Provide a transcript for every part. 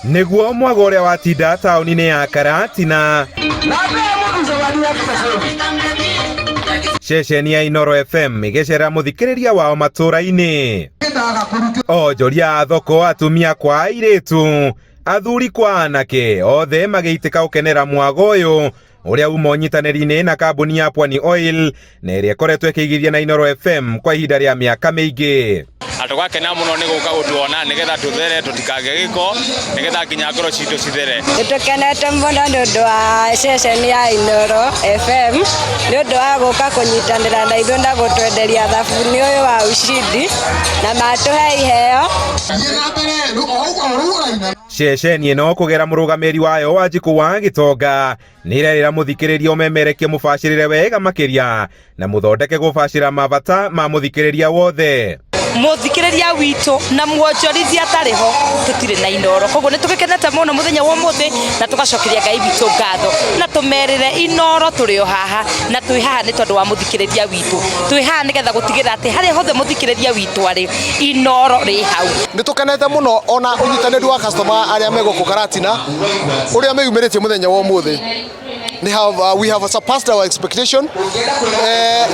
niguo mwago uria watinda tauni-ini ya Karatina. Ceceni ya Inooro FM igecera muthikiriria wao matura-ini. Onjoria thoko, atumia kwa airitu, athuri kwa anake, othe magiitika ukenera mwago uyu uria uma unyitaniri-ini na kambuni ya Pwani Oil na iria ikoretwo ikiigithia na Inooro FM kwa ihinda ria miaka miingi. Atugakena muno ni guka gutuona nigetha tuthere tutikage giko nigetha kinya ngoro citu cithere. Tukenete muno nundu wa ceceni ya Inooro FM nundu wa guka kunyitanira na ithuĩ na gutwenderia thabuni uyu wa ushindi na matuhe iheo. Ceceni ino kugera murugamiri wayo Wanjiku wa Gitonga nirerira muthikiriria umemerekie mubacirire wega makiria na muthondeke gubacira mabata ma muthikiriria wothe. Muthikiriria witu na muonjorithia tariho tutire na Inooro, koguo ni tugikenete muno muthenya wa muthi na tugacokeria Ngai witu ngatho na tumerire Inooro turi o haha na twi haha ni tondu wa muthikiriria witu, twi haha nigetha gutigira ati hari hothe muthikiriria witu ari Inooro ri hau. Ni tukenete muno ona unyitaniri wa customer aria meguku Karatina uria meyumiritie muthenya wa muthi. We have surpassed our expectation.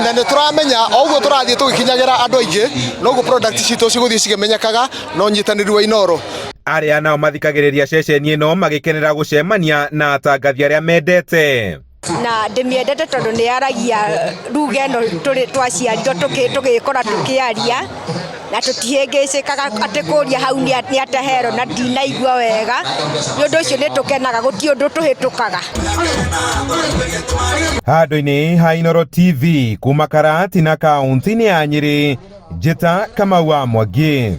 Na nĩ turamenya oguo turathie tugikinyagira andu aingi noguo product citu ciguthie cigemenyekaga no nyitaniri wa Inooro. Aria nao mathikagiriria ceceni ino magikenera gucemania na atangathi aria mendete. Na ndimiendete tondu ni aragia ruga ino twaciarirwo tugikora tukiaria na tutihingicikaga ati kuria hau ni atehero na ndinaigua wega ni undu ucio ni tukenaga guti undu tuhitukaga. Handu-ini ha Inooro TV kuma Karatina kaunti-ini ya Nyeri, Njĩta Kamau wa Mwangi.